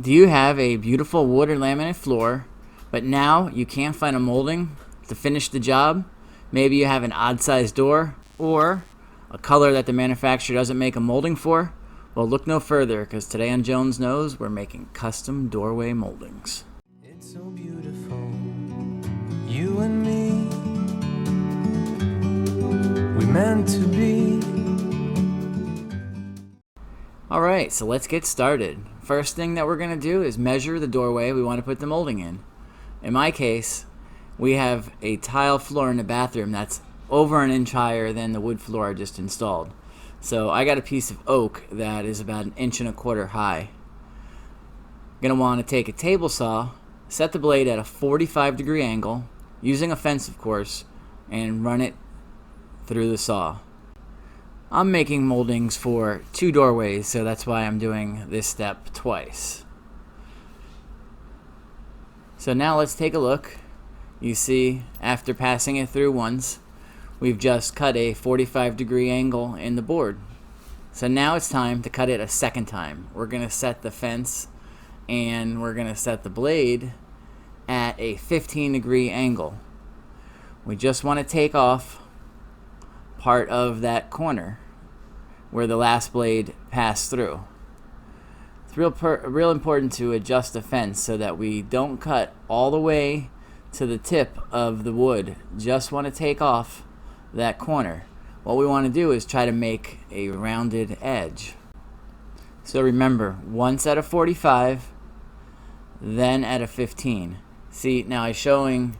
Do you have a beautiful wood or laminate floor, but now you can't find a molding to finish the job? Maybe you have an odd-sized door or a color that the manufacturer doesn't make a molding for? Well, look no further, because today on Jones Knows, we're making custom doorway moldings. It's so beautiful, you and me, we meant to be. Alright, so let's get started. First thing that we're going to do is measure the doorway we want to put the molding in. In my case, we have a tile floor in the bathroom that's over an inch higher than the wood floor I just installed. So I got a piece of oak that is about 1.25 inches high. Going to want to take a table saw, set the blade at a 45-degree angle, using a fence of course, and run it through the saw. I'm making moldings for 2 doorways, so that's why I'm doing this step twice. So now let's take a look. You see, after passing it through once, we've just cut a 45-degree angle in the board. So now it's time to cut it a second time. We're going to set the fence and we're going to set the blade at a 15-degree angle. We just want to take off part of that corner where the last blade passed through. It's real important to adjust the fence so that we don't cut all the way to the tip of the wood. Just want to take off that corner. What we want to do is try to make a rounded edge. So remember, once at a 45, then at a 15. See, now I'm showing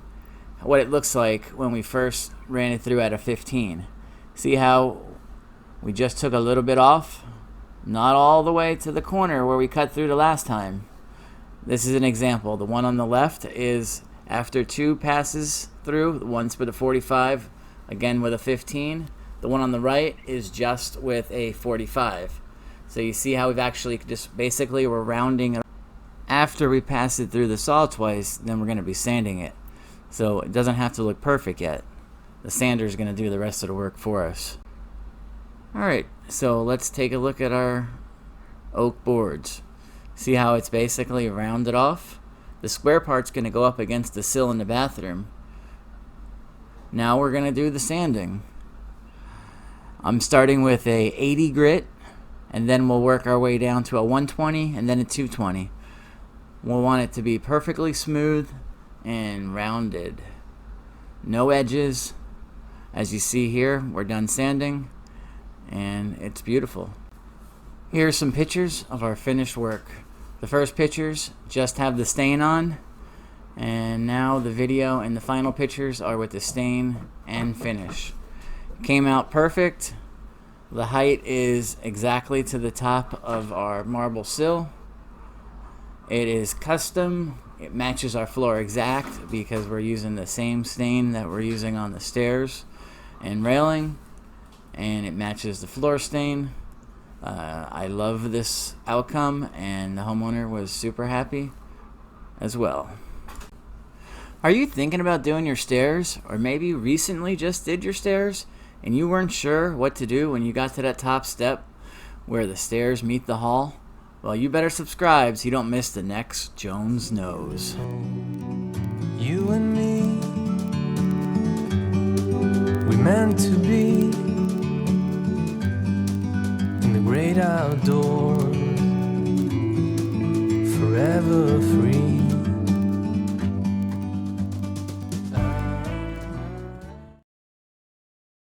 what it looks like when we first ran it through at a 15. See how we just took a little bit off? Not all the way to the corner where we cut through the last time. This is an example. The one on the left is after 2 passes through, once with a 45, again with a 15. The one on the right is just with a 45. So you see how we've actually just basically we're rounding it. After we pass it through the saw twice, then we're going to be sanding it. So it doesn't have to look perfect yet. The sander is going to do the rest of the work for us. Alright, so let's take a look at our oak boards. See how it's basically rounded off? The square part's going to go up against the sill in the bathroom. Now we're going to do the sanding. I'm starting with a 80 grit, and then we'll work our way down to a 120 and then a 220. We'll want it to be perfectly smooth and rounded. No edges. As you see here, we're done sanding, and it's beautiful. Here are some pictures of our finished work. The first pictures just have the stain on, and now the video and the final pictures are with the stain and finish. Came out perfect. The height is exactly to the top of our marble sill. It is custom. It matches our floor exact because we're using the same stain that we're using on the stairs and railing, and it matches the floor stain. I love this outcome, and the homeowner was super happy as well. Are you thinking about doing your stairs, or maybe recently just did your stairs and you weren't sure what to do when you got to that top step where the stairs meet the hall? Well, you better subscribe so you don't miss the next Jones Knows. You and me, we meant to be in the great outdoors, forever free.